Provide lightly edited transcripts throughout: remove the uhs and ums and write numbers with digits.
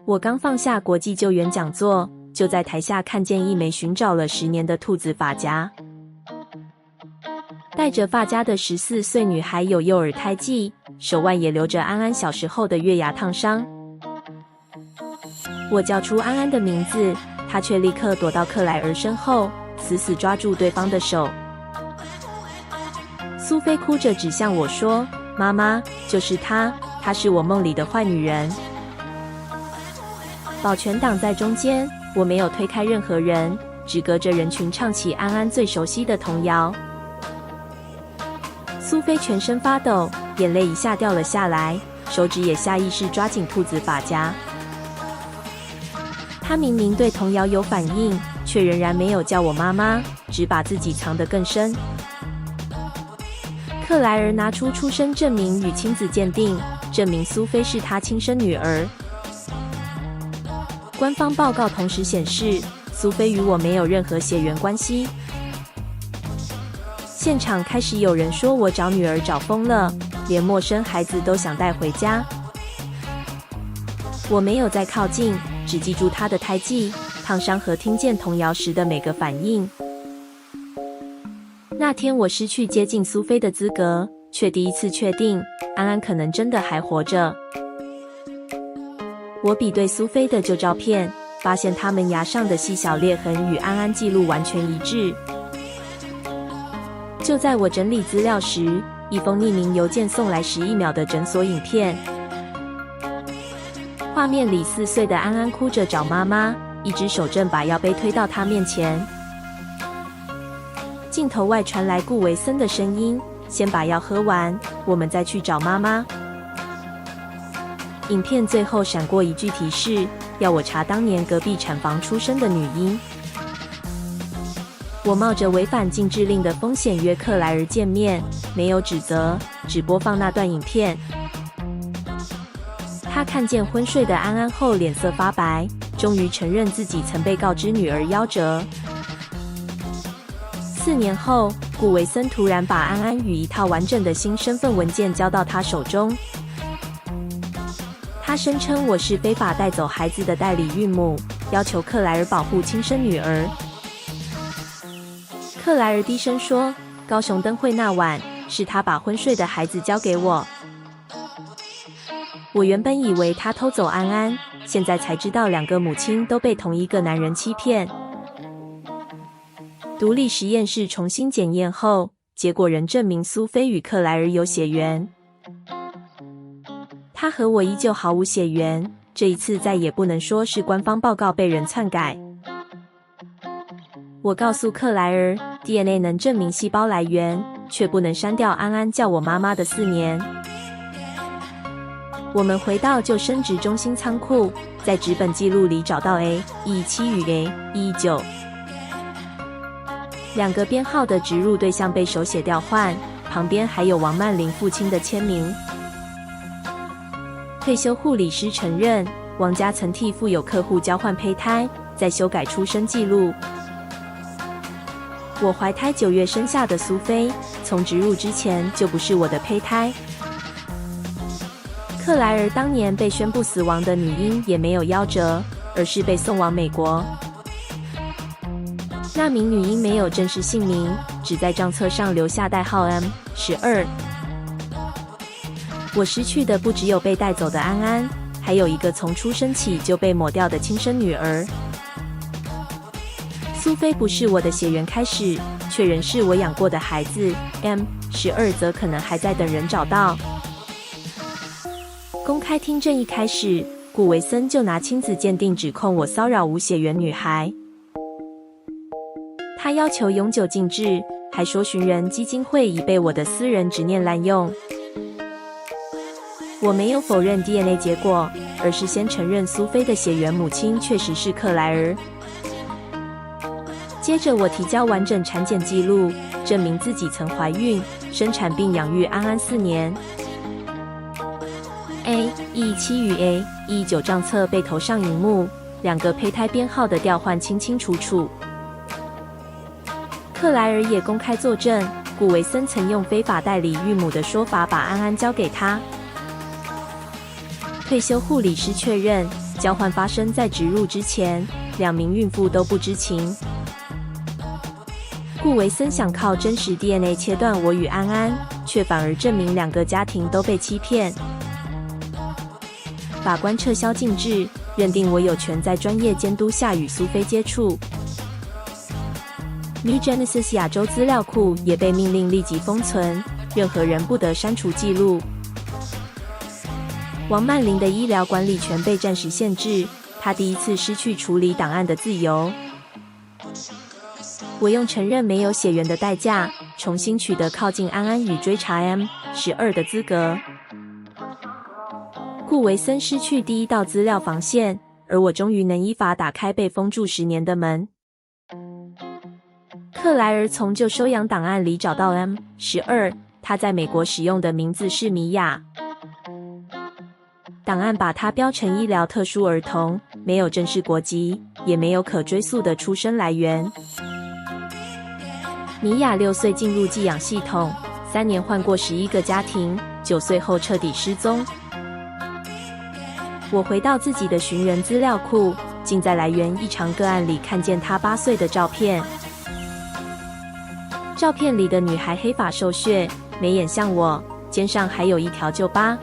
我剛放下國際救援講座，就在台下看見一枚尋找了10年的兔子髮夾。戴着髮夾的14歲女孩有幼兒胎記，手腕也留着安安小時候的月牙燙傷。我叫出安安的名字，她卻立刻躲到克萊兒身後，死死抓住對方的手。蘇菲哭着指向我說：“媽媽，就是她，她是我夢裡的壞女人。”保全擋在中間，我沒有推開任何人，只隔着人群唱起安安最熟悉的童謠。蘇菲全身發抖，眼淚一下掉了下來，手指也下意識抓緊兔子髮夾。她明明對童謠有反應，卻仍然沒有叫我媽媽，只把自己藏得更深。克萊兒拿出出生證明與親子鑑定，證明蘇菲是她親生女兒。官方報告同時顯示，蘇菲與我沒有任何血緣關係。現場開始有人說我找女兒找瘋了，連陌生孩子都想帶回家。我沒有再靠近，只記住她的胎記、燙傷和聽見童謠時的每個反應。那天我失去接近蘇菲的資格，卻第一次確定安安可能真的還活着。我比對蘇菲的舊照片，發現她們牙上的細小裂痕與安安記錄完全一致。就在我整理資料時，一封匿名郵件送來11秒的診所影片。畫面裡4歲的安安哭着找媽媽，一隻手正把藥杯推到她面前。鏡頭外傳來顧維森的聲音：“先把藥喝完，我們再去找媽媽。”影片最後閃過一句提示，要我查當年隔壁產房出生的女嬰。我冒着違反禁制令的風險約克萊兒見面，沒有指責，只播放那段影片。他看見昏睡的安安後，臉色發白，終於承認自己曾被告知女兒夭折。4年後，顧維森突然把安安與一套完整的新身份文件交到他手中。他聲稱我是非法帶走孩子的代理孕母，要求克萊兒保護親生女兒。克萊兒低聲說：“高雄燈會那晚，是他把昏睡的孩子交給我。”我原本以為他偷走安安，現在才知道2個母親都被同一個男人欺騙。獨立實驗室重新檢驗後，結果仍證明蘇菲與克萊兒有血緣。他和我依舊毫無血緣，這一次再也不能說是官方報告被人篡改。我告訴克萊兒 ，DNA 能證明細胞來源，卻不能刪掉安安叫我媽媽的4年。我們回到舊生殖中心倉庫，在紙本記錄裡找到 A117與 A119 2個編號的植入對象被手寫調換，旁邊還有王曼玲父親的簽名。退休護理師承認，王家曾替富有客戶交換胚胎，再修改出生記錄。我懷胎9月生下的蘇菲，從植入之前就不是我的胚胎。克萊兒當年被宣布死亡的女嬰也沒有夭折，而是被送往美國。那名女嬰沒有正式姓名，只在賬冊上留下代號 M12。我失去的不只有被帶走的安安，還有一個從出生起就被抹掉的親生女兒。蘇菲不是我的血緣開始，卻仍是我養過的孩子。M12則可能還在等人找到。公開聽證一開始，顧維森就拿親子鑑定指控我騷擾無血緣女孩。他要求永久禁制，還說尋人基金會已被我的私人執念濫用。我沒有否認 DNA 結果，而是先承認蘇菲的血緣母親確實是克萊兒。接着我提交完整產檢記錄，證明自己曾懷孕、生產並養育安安4年。A117與 A119賬冊被投上熒幕，2個胚胎編號的調換清清楚楚。克萊兒也公開作證，顧維森曾用非法代理孕母的說法把安安交給他。退休護理師確認，交換發生在植入之前，2名孕婦都不知情。顧維森想靠真實 DNA 切斷我與安安，卻反而證明2個家庭都被欺騙。法官撤銷禁制，認定我有權在專業監督下與蘇菲接觸。New Genesis 亞洲資料庫也被命令立即封存，任何人不得刪除記錄。王曼玲的醫療管理權被暫時限制，她第一次失去處理檔案的自由。我用承認沒有血緣的代價，重新取得靠近安安與追查 M12 的資格。顧維森失去第一道資料防線，而我終於能依法打開被封住10年的門。克萊爾從舊收養檔案裡找到 M12， 他在美國使用的名字是米婭。檔案把他標成醫療特殊兒童，沒有正式國籍，也沒有可追溯的出生來源。米婭6歲進入寄養系統，3年換過11個家庭，9歲後徹底失蹤。我回到自己的尋人資料庫，竟在來源異常個案裡看見她8歲的照片。照片裡的女孩黑髮瘦削，眉眼像我，肩上還有一條舊疤。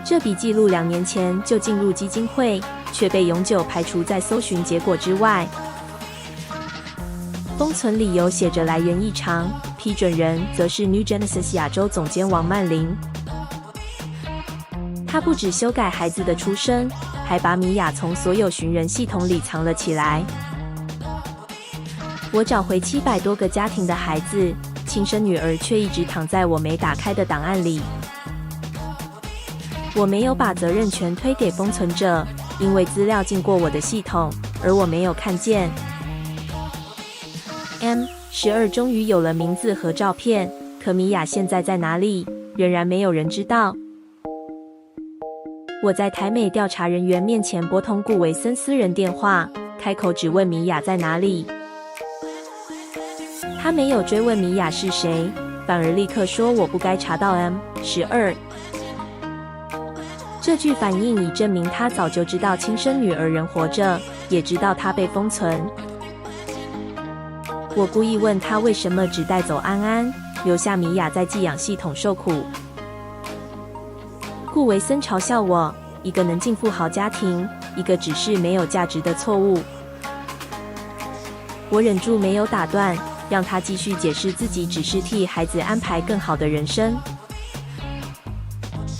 這筆記錄2年前就進入基金會，卻被永久排除在搜尋結果之外。封存理由寫着來源異常，批准人則是 New Genesis 亞洲總監王曼玲。他不只修改孩子的出生，還把米婭從所有尋人系統裡藏了起來。我找回700多個家庭的孩子，親生女兒卻一直躺在我沒打開的檔案裡。我沒有把責任權推給封存者，因為資料進過我的系統，而我沒有看見。M12 終於有了名字和照片，可米婭現在在哪裡，仍然沒有人知道。我在台美調查人員面前撥通顧維森私人電話，開口只問米婭在哪裡。他沒有追問米婭是誰，反而立刻說我不該查到 M12。這句反應已證明他早就知道親生女兒仍活着，也知道她被封存。我故意問他為什麼只帶走安安，留下米婭在寄養系統受苦。顧維森嘲笑我，一個能進富豪家庭，一個只是沒有價值的錯誤。我忍住沒有打斷，讓他繼續解釋自己只是替孩子安排更好的人生。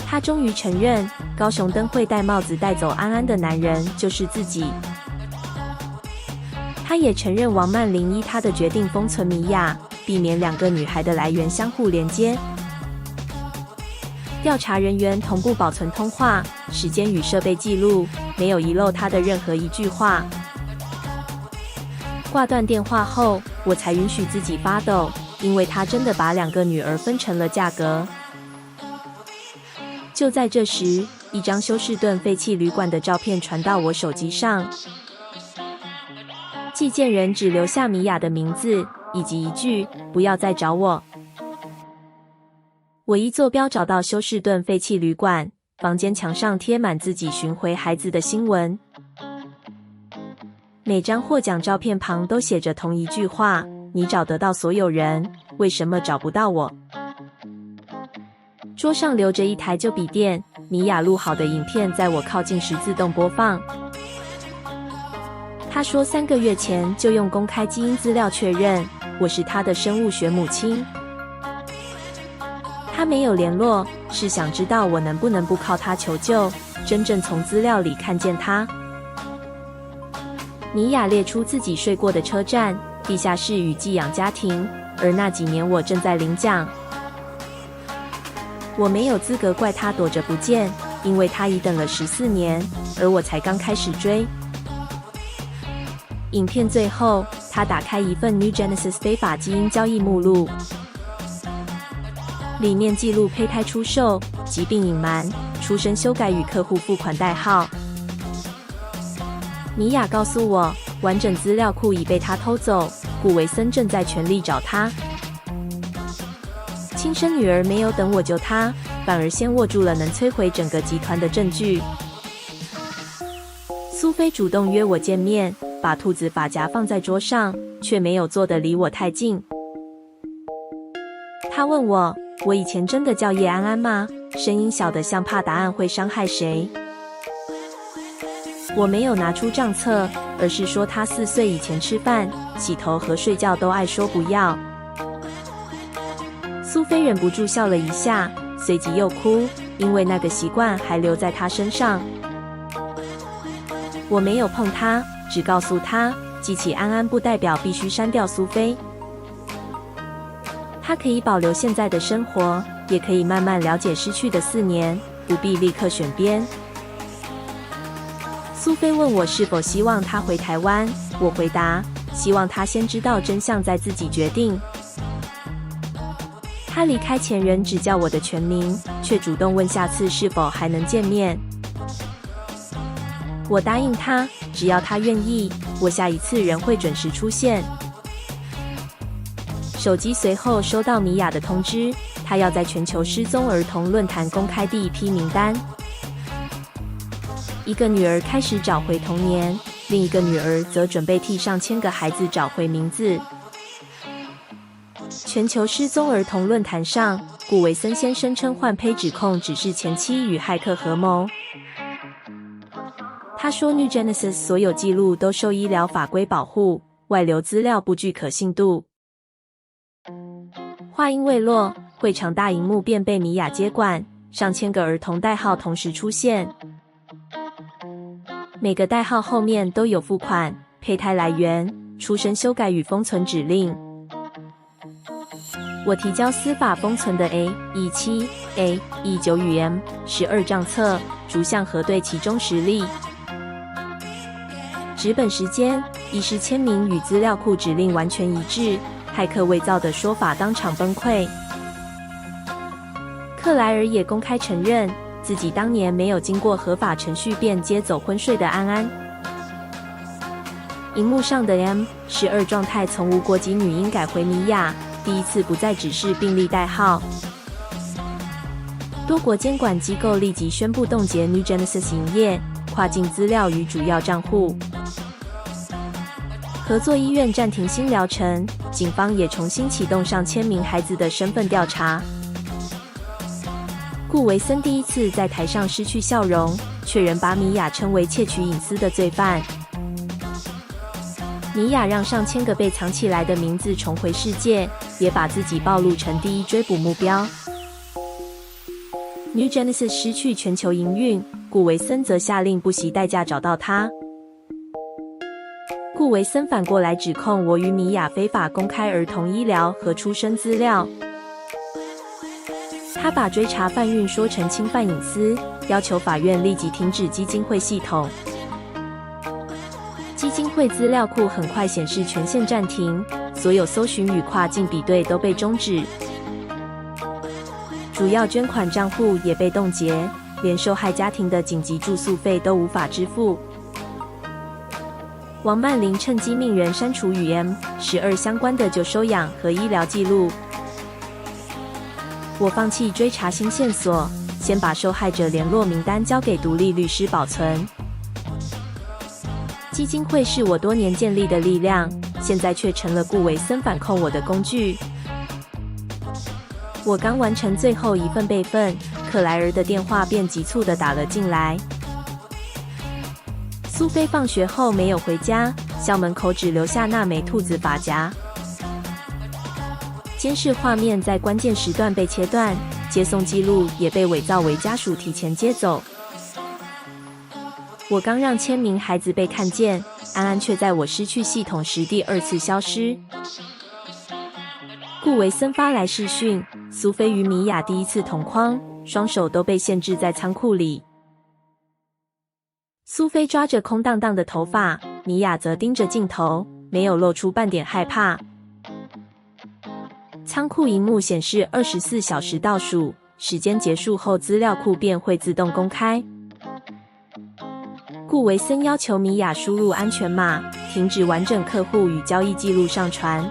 他終於承認，高雄燈會戴帽子帶走安安的男人就是自己。他也承認王曼玲依他的決定封存米婭，避免2個女孩的來源相互連接。調查人員同步保存通話、時間與設備記錄，沒有遺漏他的任何一句話。掛斷電話後，我才允許自己發抖，因為他真的把2個女兒分成了價格。就在這時，一張休士頓廢棄旅館的照片傳到我手機上。寄件人只留下米婭的名字以及一句“不要再找我”。我依坐標找到休士頓廢棄旅館，房間牆上貼滿自己尋回孩子的新聞。每張獲獎照片旁都寫着同一句話：“你找得到所有人，為什麼找不到我？”桌上留着一台舊筆電，米婭錄好的影片在我靠近時自動播放。他說3個月前就用公開基因資料確認我是他的生物學母親。他沒有聯絡，是想知道我能不能不靠他求救，真正從資料裡看見他。米婭列出自己睡過的車站、地下室與寄養家庭，而那幾年我正在領獎。我沒有資格怪他躲着不見，因為他已等了14年，而我才剛開始追。影片最後，他打開一份 New Genesis 非法基因交易目錄，裡面記錄胚胎出售、疾病隱瞞、出生修改與客戶付款代號。米婭告訴我，完整資料庫已被他偷走，顧維森正在全力找他。親生女兒沒有等我救她，反而先握住了能摧毀整個集團的證據。蘇菲主動約我見面，把兔子髮夾放在桌上，卻沒有坐得離我太近。她問我以前真的叫葉安安嗎？聲音小得像怕答案會傷害誰。我沒有拿出賬冊，而是說她4歲以前吃飯、洗頭和睡覺都愛說不要。蘇菲忍不住笑了一下，隨即又哭，因為那個習慣還留在她身上。我沒有碰她，只告訴她，記起安安不代表必須刪掉蘇菲。她可以保留現在的生活，也可以慢慢了解失去的4年，不必立刻選邊。蘇菲問我是否希望她回台灣，我回答，希望她先知道真相再自己決定。她離開前仍只叫我的全名，卻主動問下次是否還能見面。我答應她，只要她願意，我下一次仍會準時出現。手機隨後收到米婭的通知，她要在全球失蹤兒童論壇公開第一批名單。一個女兒開始找回童年，另一個女兒則準備替上千個孩子找回名字。全球失蹤兒童論壇上，顧維森先聲稱換胚指控只是前妻與駭客合謀。他說 New Genesis 所有記錄都受醫療法規保護，外流資料不具可信度。話音未落，會場大熒幕便被米婭接管，上千個兒童代號同時出現，每個代號後面都有付款、胚胎來源、出生修改與封存指令。我提交司法封存的 A17、A19 與 M12 賬冊，逐項核對其中實例。紙本時間，醫師簽名與資料庫指令完全一致，駭客偽造的說法當場崩潰。克萊爾也公開承認，自己當年沒有經過合法程序便接走昏睡的安安。熒幕上的 M12 狀態從無國籍女嬰改回米婭，第一次不再只是病歷代號。多國監管機構立即宣布凍結 New Genesis 營業、跨境資料與主要賬戶。合作醫院暫停新療程，警方也重新啟動上千名孩子的身份調查。顧維森第一次在台上失去笑容，卻仍把米婭稱為竊取隱私的罪犯。米婭讓上千個被藏起來的名字重回世界，也把自己暴露成第一追捕目標。New Genesis 失去全球營運，顧維森則下令不惜代價找到他。顧維森反過來指控我與米婭非法公開兒童醫療和出生資料。他把追查販運說成侵犯隱私，要求法院立即停止基金會系統。基金會資料庫很快顯示權限暫停，所有搜尋與跨境比對都被終止，主要捐款賬戶也被凍結，連受害家庭的緊急住宿費都無法支付。王曼玲趁機命人刪除與 M12 相關的舊收養和醫療記錄。我放棄追查新線索，先把受害者聯絡名單交給獨立律師保存。基金會是我多年建立的力量，現在卻成了顧維森反控我的工具。我剛完成最後一份備份，克萊爾的電話便急促地打了進來。蘇菲放學後沒有回家，校門口只留下那枚兔子髮夾。監視畫面在關鍵時段被切斷，接送記錄也被偽造為家屬提前接走。我剛讓千名孩子被看見，安安卻在我失去系統時第二次消失。顧維森發來視訊，蘇菲與米婭第一次同框，雙手都被限制在倉庫裡。蘇菲抓着空蕩蕩的頭髮，米婭則盯着鏡頭，沒有露出半點害怕。倉庫螢幕顯示24小時倒數，時間結束後資料庫便會自動公開。顧維森要求米婭輸入安全碼，停止完整客戶與交易記錄上傳。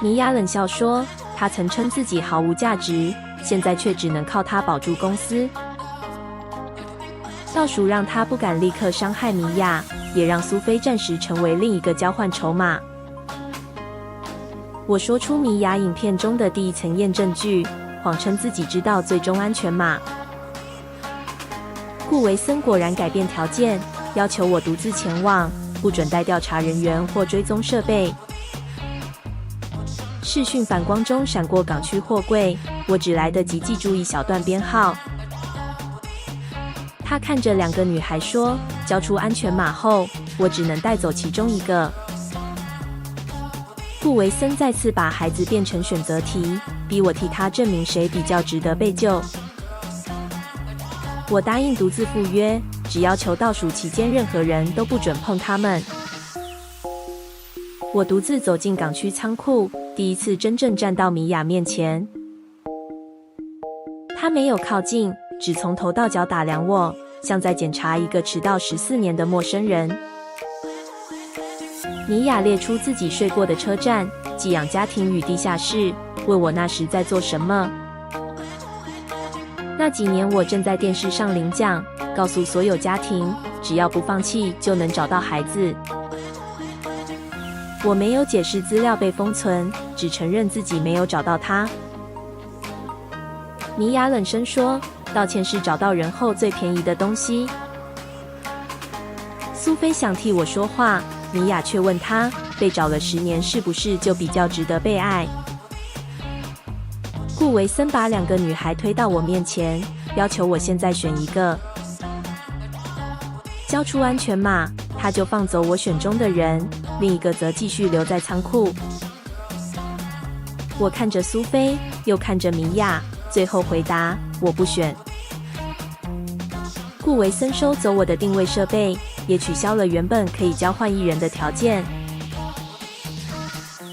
米婭冷笑說，她曾稱自己毫無價值，現在卻只能靠它保住公司。倒數讓他不敢立刻傷害米婭，也讓蘇菲暫時成為另一個交換籌碼。我說出米婭影片中的第一層驗證句，謊稱自己知道最終安全碼。顧維森果然改變條件，要求我獨自前往，不准帶調查人員或追蹤設備。視訊反光中閃過港區貨櫃，我只來得及記住一小段編號。他看着兩個女孩說：“交出安全碼後，我只能帶走其中一個。”顧維森再次把孩子變成選擇題，逼我替他證明誰比較值得被救。我答應獨自赴約，只要求倒數期間任何人都不准碰他們。我獨自走進港區倉庫，第一次真正站到米婭面前。她沒有靠近，只從頭到腳打量我，像在檢查一個遲到14年的陌生人。米婭列出自己睡過的車站、寄養家庭與地下室，問我那時在做什麼。那幾年我正在電視上領獎，告訴所有家庭，只要不放棄就能找到孩子。我沒有解釋資料被封存，只承認自己沒有找到他。米婭冷聲說：“道歉是找到人後最便宜的東西。”蘇菲想替我說話，米婭卻問他：“被找了10年，是不是就比較值得被愛？”顧維森把兩個女孩推到我面前，要求我現在選一個，交出安全碼，他就放走我選中的人，另一個則繼續留在倉庫。我看着蘇菲，又看着米婭，最後回答：“我不選。”顧維森收走我的定位設備，也取消了原本可以交換一人的條件。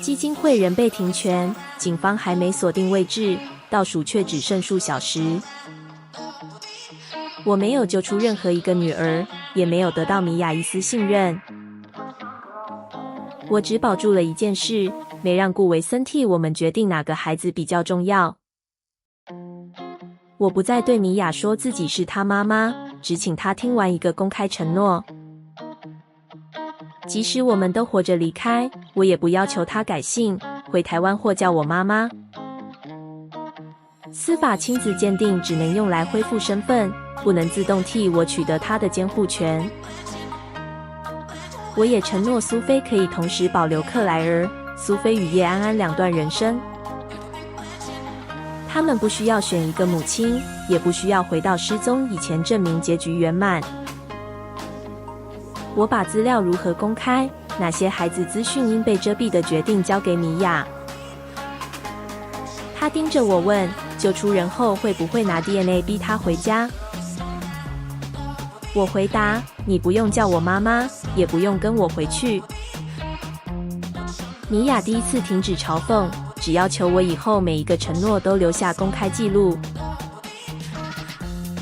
基金會仍被停權，警方還沒鎖定位置，倒數卻只剩數小時。我沒有救出任何一個女兒，也沒有得到米婭一絲信任。我只保住了一件事，沒讓顧維森替我們決定哪個孩子比較重要。我不再對米婭說自己是她媽媽，只請她聽完一個公開承諾。即使我們都活着離開，我也不要求她改姓，回台灣或叫我媽媽。司法親子鑑定只能用來恢復身份，不能自動替我取得她的監護權。我也承諾蘇菲可以同時保留克萊兒、蘇菲與葉安安兩段人生。他們不需要選一個母親，也不需要回到失蹤以前證明結局圓滿。我把資料如何公開，哪些孩子資訊應被遮蔽的決定交給米婭。他盯着我問：救出人後會不會拿 DNA 逼他回家？我回答：你不用叫我媽媽，也不用跟我回去。米婭第一次停止嘲諷，只要求我以後每一個承諾都留下公開記錄。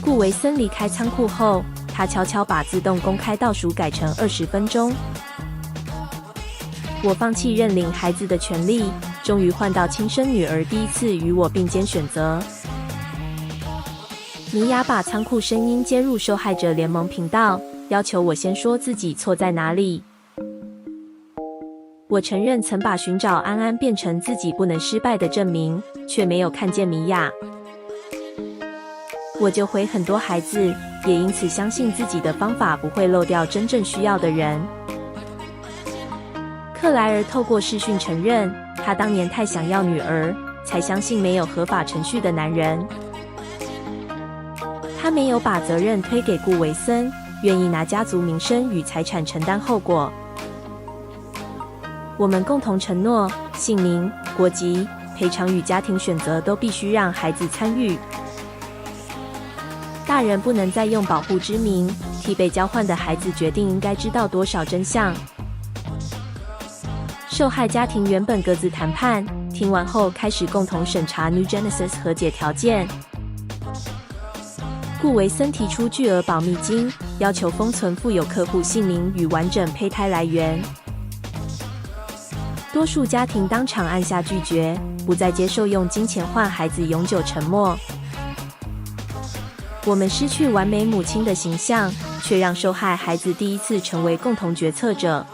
顧維森離開倉庫後，他悄悄把自動公開倒數改成20分鐘。我放棄認領孩子的權利，終於換到親生女兒第一次與我並肩選擇。米婭把倉庫聲音接入受害者聯盟頻道，要求我先說自己錯在哪裡。我承認曾把尋找安安變成自己不能失敗的證明，卻沒有看見米婭。我救回很多孩子，也因此相信自己的方法不會漏掉真正需要的人。克萊兒透過視訊承認，他當年太想要女兒，才相信沒有合法程序的男人。他沒有把責任推給顧維森，願意拿家族名聲與財產承擔後果。我們共同承諾，姓名、國籍、賠償與家庭選擇都必須讓孩子參與。大人不能再用保護之名，替被交換的孩子決定應該知道多少真相。受害家庭原本各自談判，聽完後開始共同審查 New Genesis 和解條件。顧維森提出巨額保密金，要求封存附有客戶姓名與完整胚胎來源。多數家庭當場按下拒絕，不再接受用金錢換孩子，永久沉默。我們失去完美母親的形象，卻讓受害孩子第一次成為共同決策者。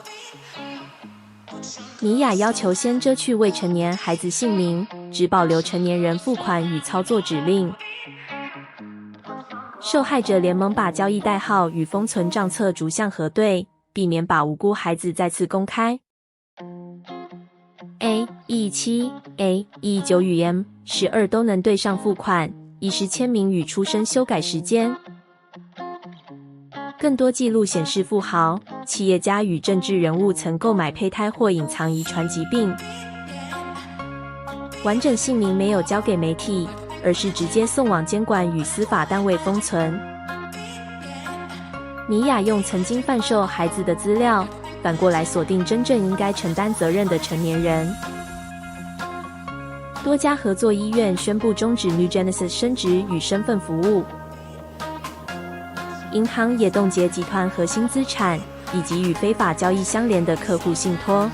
米婭要求先遮去未成年孩子姓名，只保留成年人付款與操作指令。受害者聯盟把交易代號與封存賬冊逐項核對，避免把無辜孩子再次公開。A117、A119 與 M12 都能對上付款，遺失簽名與出生修改時間。更多記錄顯示，富豪、企業家與政治人物曾購買胚胎或隱藏遺傳疾病。完整姓名沒有交給媒體，而是直接送往監管與司法單位封存。米婭用曾經販售孩子的資料，反過來鎖定真正應該承擔責任的成年人。多家合作醫院宣布終止 New Genesis 生殖與身份服務。銀行也凍結集團核心資產，以及與非法交易相連的客戶信託。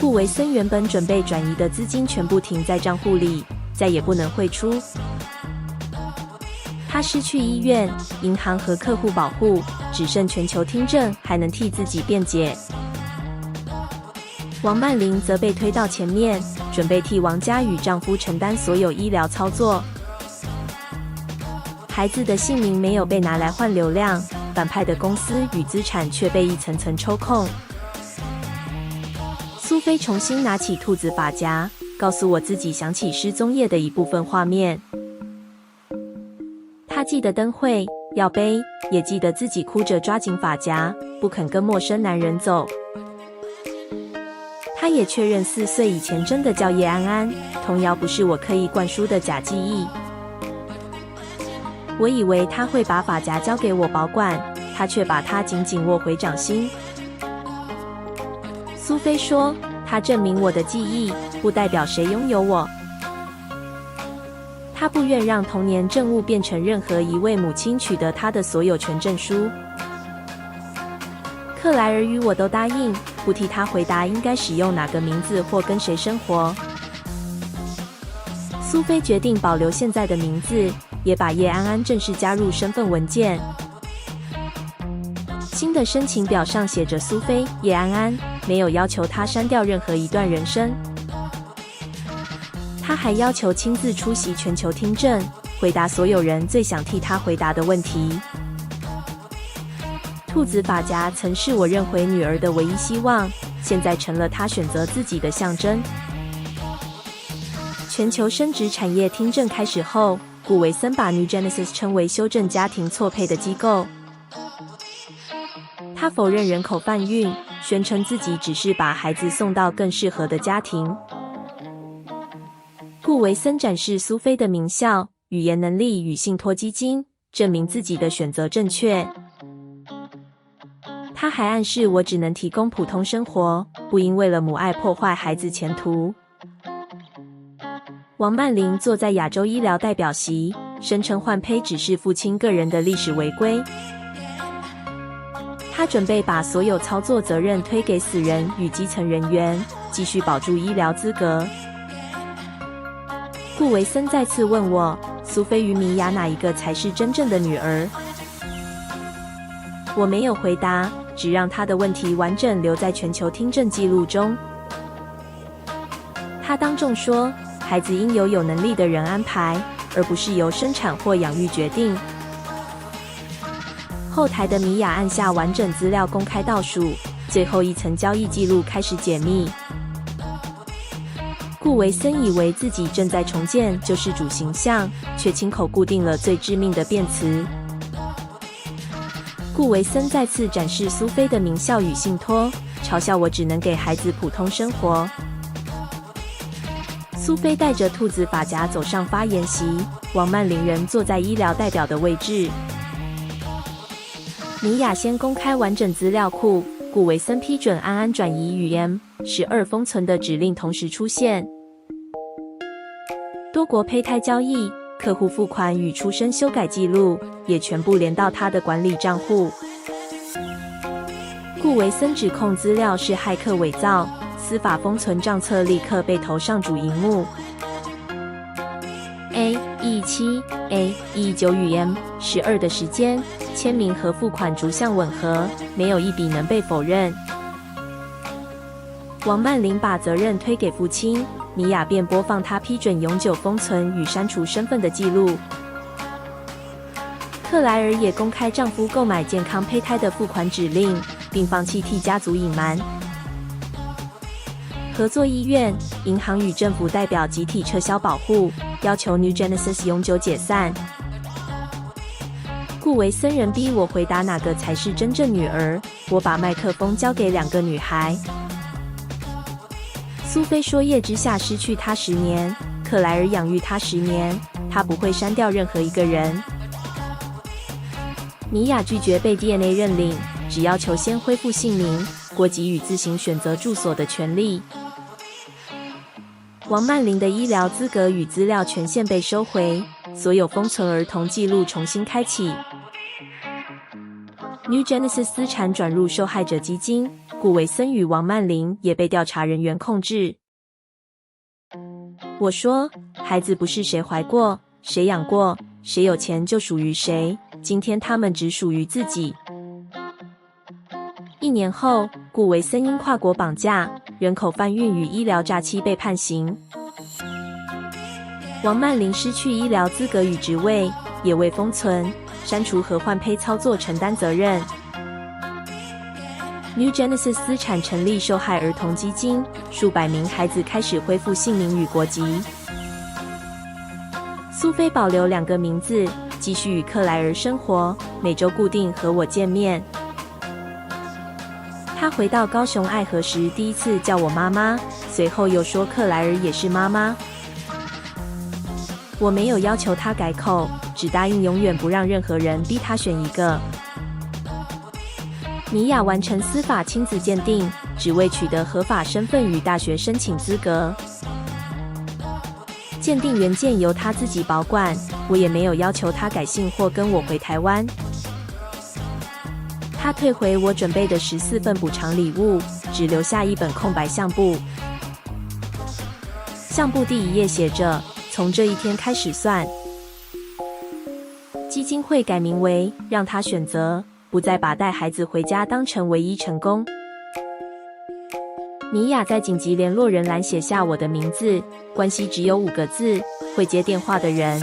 顧維森原本準備轉移的資金全部停在賬戶裡，再也不能匯出。他失去醫院、銀行和客戶保護，只剩全球聽證還能替自己辯解。王曼玲則被推到前面，準備替王家與丈夫承擔所有醫療操作。孩子的姓名沒有被拿來換流量，反派的公司與資產卻被一層層抽空。蘇菲重新拿起兔子髮夾，告訴我自己想起失蹤夜的一部分畫面。她記得燈會要背，也記得自己哭着抓緊髮夾，不肯跟陌生男人走。她也確認4歲以前真的叫葉安安，童謠不是我刻意灌輸的假記憶。我以為他會把髮夾交給我保管，他卻把它緊緊握回掌心。蘇菲說，他證明我的記憶，不代表誰擁有我。他不願讓童年證物變成任何一位母親取得他的所有權證書。克萊爾與我都答應，不替他回答應該使用哪個名字或跟誰生活。蘇菲決定保留現在的名字，也把葉安安正式加入身份文件。新的申請表上寫着蘇菲·葉安安，沒有要求她刪掉任何一段人生。她還要求親自出席全球聽證，回答所有人最想替她回答的問題。兔子髮夾曾是我認回女兒的唯一希望，現在成了她選擇自己的象徵。全球生殖產業聽證開始後，顧維森把 New Genesis 稱為修正家庭錯配的機構。他否認人口販運，宣稱自己只是把孩子送到更適合的家庭。顧維森展示蘇菲的名校、語言能力與信託基金，證明自己的選擇正確。他還暗示我只能提供普通生活，不應為了母愛破壞孩子前途。王曼玲坐在亞洲醫療代表席，聲稱換胚只是父親個人的歷史違規。他準備把所有操作責任推給死人與基層人員，繼續保住醫療資格。顧維森再次問我，蘇菲與米婭哪一個才是真正的女兒？我沒有回答，只讓他的問題完整留在全球聽證記錄中。他當眾說，孩子應由有能力的人安排，而不是由生產或養育決定。後台的米婭按下完整資料公開倒數，最後一層交易記錄開始解密。顧維森以為自己正在重建救世主形象，卻親口固定了最致命的辯詞。顧維森再次展示蘇菲的名校與信託，嘲笑我只能給孩子普通生活。蘇菲帶着兔子髮夾走上發言席，王曼玲人坐在醫療代表的位置。米婭先公開完整資料庫，顧維森批准安安轉移與 M12 封存的指令同時出現。多國胚胎交易、客戶付款與出生修改記錄也全部連到他的管理賬戶。顧維森指控資料是駭客偽造，司法封存賬冊立刻被投上主螢幕。A117 17A119 與 M12 的時間，簽名和付款逐項吻合，沒有一筆能被否認。王曼玲把責任推給父親，米婭便播放他批准永久封存與刪除身份的記錄。克萊爾也公開丈夫購買健康胚胎的付款指令，並放棄替家族隱瞞。合作醫院、銀行與政府代表集體撤銷保護，要求 New Genesis 永久解散。顧維森人逼我回答哪個才是真正女兒，我把麥克風交給兩個女孩。蘇菲說夜之下失去她10年，克萊爾養育她10年，她不會刪掉任何一個人。米婭拒絕被 DNA 認領，只要求先恢復姓名、國籍與自行選擇住所的權利。王曼玲的醫療資格與資料權限被收回，所有封存兒童記錄重新開啟。New Genesis 資產轉入受害者基金，顧維森與王曼玲也被調查人員控制。我說，孩子不是誰懷過、誰養過、誰有錢就屬於誰，今天他們只屬於自己。1年後，顧維森因跨國綁架、人口販運與醫療詐欺被判刑。王曼玲失去醫療資格與職位，也為封存、刪除和換胚操作承擔責任。New Genesis 資產成立受害兒童基金，數百名孩子開始恢復姓名與國籍。蘇菲保留2個名字，繼續與克萊爾生活，每週固定和我見面。她回到高雄愛河時，第一次叫我媽媽，隨後又說克萊爾也是媽媽。我沒有要求她改口，只答應永遠不讓任何人逼她選一個。米婭完成司法親子鑑定，只為取得合法身份與大學申請資格。鑑定原件由她自己保管，我也沒有要求她改姓或跟我回台灣。她退回我準備的14份補償禮物，只留下1本空白相簿。相簿第1頁寫着：從這一天開始算。基金會改名為“讓她選擇”，不再把帶孩子回家當成唯一成功。米婭在緊急聯絡人欄寫下我的名字，關係只有5個字：會接電話的人。